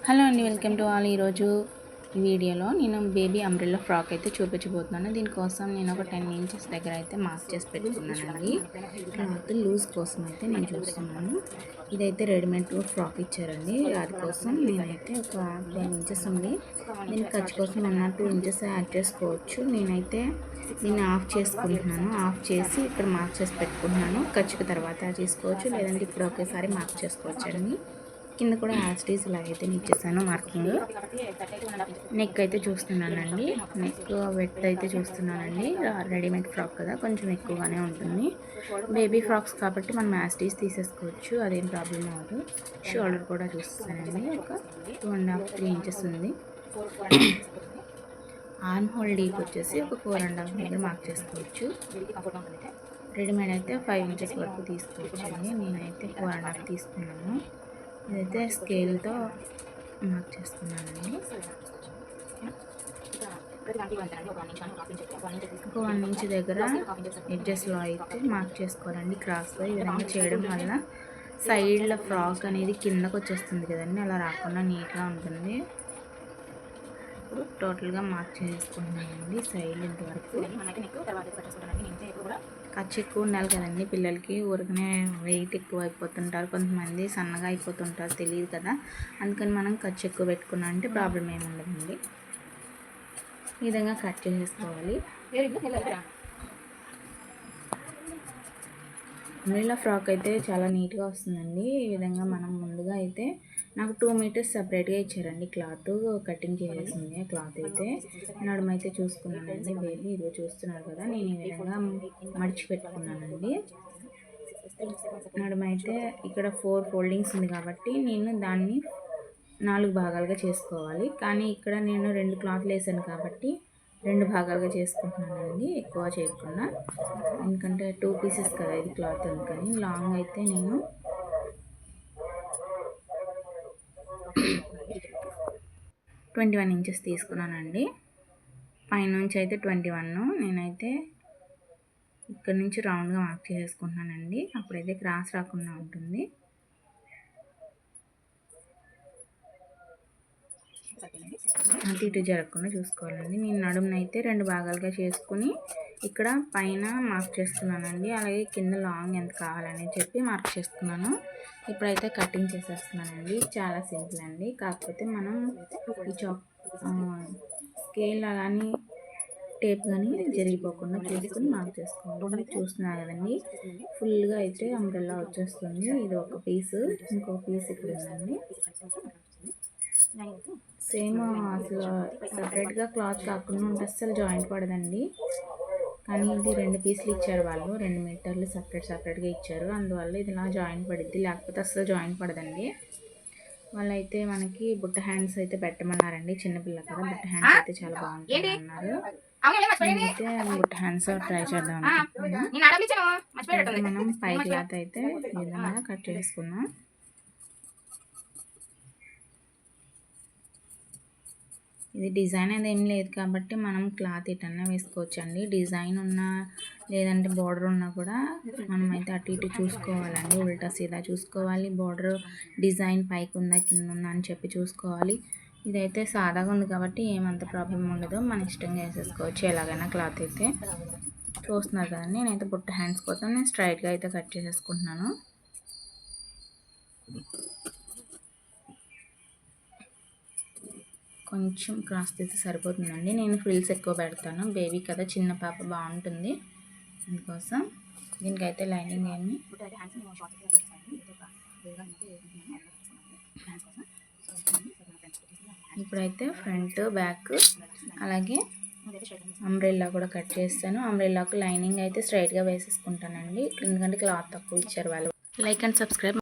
Hello అండి, welcome to all. ఈరోజు ఈ వీడియోలో నేను బేబీ అంబ్రెల్లా ఫ్రాక్ అయితే చూపించబోతున్నాను. దీనికోసం నేను ఒక 10 ఇంచెస్ దగ్గర అయితే మార్క్ చేసి పెట్టుకున్నానండి. క్లాత్ లూజ్ కోసం అయితే నేను చూస్తున్నాను. ఇదైతే రెడీమేడ్ ఫ్రాక్ ఇచ్చారండి. అది కోసం నేనైతే ఒక 10 ఇంచెస్ ఉంది. దీనికి ఖర్చు కోసం 1 or 2 ఇంచెస్ యాడ్ చేసుకోవచ్చు. నేనైతే దీన్ని ఆఫ్ చేసుకుంటున్నాను. ఆఫ్ చేసి ఇక్కడ మార్క్ చేసి పెట్టుకుంటున్నాను. ఖర్చుకు తర్వాత చేసుకోవచ్చు, లేదంటే ఇప్పుడు ఒకేసారి మార్క్ చేసుకోవచ్చు అండి. కింద కూడా యాస్టీస్ ఇలాగైతే ఇచ్చేసాను మార్కింగ్. నెక్ అయితే చూస్తున్నానండి. నెక్ వెట్ అయితే చూస్తున్నానండి. రెడీమేడ్ ఫ్రాక్ కదా, కొంచెం ఎక్కువగానే ఉంటుంది. బేబీ ఫ్రాక్స్ కాబట్టి మనం యాస్టీస్ తీసేసుకోవచ్చు, అదేం ప్రాబ్లం అవ్వదు. షోల్డర్ కూడా చూస్తానండి, ఒక 2.5-3 ఇంచెస్ ఉంది. ఆర్మ్ హోల్ డీప్ వచ్చేసి ఒక 4.5 దగ్గర మార్క్ చేసుకోవచ్చు. రెడీమేడ్ అయితే 5 ఇంచెస్ వరకు తీసుకోవచ్చు అండి. నేనైతే 4.5 తీసుకున్నాను. ఇదైతే స్కేల్తో మార్క్ చేస్తున్నానండి. ఒక 1 ఇంచ్ దగ్గర ఎడ్జెస్లో అయితే మార్క్ చేసుకోవాలండి క్రాస్గా. ఈ విధంగా చేయడం వల్ల సైడ్ల ఫ్రాక్ అనేది కిందకు వచ్చేస్తుంది కదండి, అలా రాకుండా నీట్గా ఉంటుంది. ఇప్పుడు టోటల్గా మార్క్ చేసుకుంటున్నానండి సైడ్ ఇంతవరకు. ఖర్చు ఎక్కువ ఉండాలి కదండి పిల్లలకి, ఊరికనే వెయిట్ ఎక్కువ అయిపోతుంటారు, కొంతమంది సన్నగా అయిపోతుంటారు, తెలియదు కదా. అందుకని మనం ఖర్చు ఎక్కువ పెట్టుకున్నా అంటే ప్రాబ్లం ఏమి ఉండదండి. ఈ విధంగా కట్ చేసేసుకోవాలి. అంబ్రెల్లా ఫ్రాక్ అయితే చాలా నీట్గా వస్తుందండి. ఈ విధంగా మనం ముందుగా అయితే నాకు 2 మీటర్స్ సపరేట్గా ఇచ్చారండి. క్లాత్ కటింగ్ చేసేసింది క్లాత్ అయితే. నడుమైతే చూసుకున్నానండి. బేబీ ఇదిగో చూస్తున్నారు కదా, నేను ఈ విధంగా మడిచి పెట్టుకున్నానండి. నడుమైతే ఇక్కడ 4 ఫోల్డింగ్స్ ఉంది కాబట్టి నేను దాన్ని 4 భాగాలుగా చేసుకోవాలి. కానీ ఇక్కడ నేను 2 క్లాత్లు వేసాను కాబట్టి 2 భాగాలుగా చేసుకుంటున్నానండి, ఎక్కువ చేయకుండా. ఎందుకంటే 2 పీసెస్ కదా ఇది క్లాత్, అందుకని. లాంగ్ అయితే నేను 21 ఇంచెస్ తీసుకున్నానండి. పైనుంచి అయితే 21. నేనైతే ఇక్కడ నుంచి రౌండ్గా మార్క్ చేసుకుంటున్నానండి, అప్పుడైతే క్రాస్ రాకుండా ఉంటుంది. అటు ఇటు జరగకుండా చూసుకోవాలండి. నేను నడుమునైతే 2 భాగాలుగా చేసుకుని ఇక్కడ పైన మార్క్ చేసుకున్నానండి. అలాగే కింద లాంగ్ ఎంత కావాలని చెప్పి మార్క్ చేసుకున్నాను. ఇప్పుడైతే కటింగ్ చేసేస్తున్నానండి. చాలా సింపుల్ అండి. కాకపోతే మనం ఈ స్కేల్ అలానే టేప్ కానీ జరిగిపోకుండా చూసుకుని మార్క్ చేసుకోవాలి. చూస్తున్నారు కదండి, ఫుల్గా అయితే అంబ్రెల్లా వచ్చేస్తుంది. ఇది ఒక పీసు, ఇంకొక పీస్ ఇక్కడ ఉందండి. సేమ్ అసలు సపరేట్గా క్లాత్ కాకుండా ఉంటే అస్సలు జాయింట్ పడదండి. కానీ ఇది 2 పీసులు ఇచ్చారు వాళ్ళు, 2 మీటర్లు సపరేట్గా ఇచ్చారు. అందువల్ల ఇది ఇలా జాయింట్ పడిద్ది, లేకపోతే అస్సలు జాయింట్ పడదండి. వాళ్ళైతే మనకి బుట్ట హ్యాండ్స్ అయితే పెట్టమన్నారండి. చిన్నపిల్ల కదా, బుట్ట హ్యాండ్స్ అయితే చాలా బాగుంటుంది అన్నారు. నేనైతే బుట్ట హ్యాండ్స్ ట్రై చేద్దాం అనుకుంటున్నాను. మనం పై క్లాత్ అయితే ఈ విధంగా కట్ చేసుకున్నాం. ఇది డిజైన్ అది ఏం లేదు కాబట్టి మనం క్లాత్ ఇటన్నా వేసుకోవచ్చు అండి. డిజైన్ ఉన్నా లేదంటే బార్డర్ ఉన్నా కూడా మనమైతే అటు ఇటు చూసుకోవాలండి, ఉల్టా సీదా చూసుకోవాలి. బార్డర్ డిజైన్ పైకి ఉందా కింద ఉందా అని చెప్పి చూసుకోవాలి. ఇదైతే సాదాగా ఉంది కాబట్టి ఏమంత ప్రాబ్లం ఉండదు, మన ఇష్టంగా వేసేసుకోవచ్చు ఎలాగైనా క్లాత్ అయితే. చూస్తున్నారు కదండి, నేనైతే బుట్ట హ్యాండ్స్ కోసం నేను స్ట్రైట్గా అయితే కట్ చేసేసుకుంటున్నాను. కొంచెం క్రాస్ తీసి సరిపోతుందండి. నేను ఫ్రిల్స్ ఎక్కువ పెడతాను, బేబీ కదా, చిన్న పాప బాగుంటుంది, అందుకోసం. దీనికైతే లైనింగ్ ఏమి ఇప్పుడైతే ఫ్రంట్ బ్యాక్ అలాగే అంబ్రెల్లా కూడా కట్ చేస్తాను. అంబ్రెల్లాకు లైనింగ్ అయితే స్ట్రైట్గా వేసేసుకుంటానండి, ఎందుకంటే క్లాత్ తక్కువ ఇచ్చారు వాళ్ళు. Like and subscribe.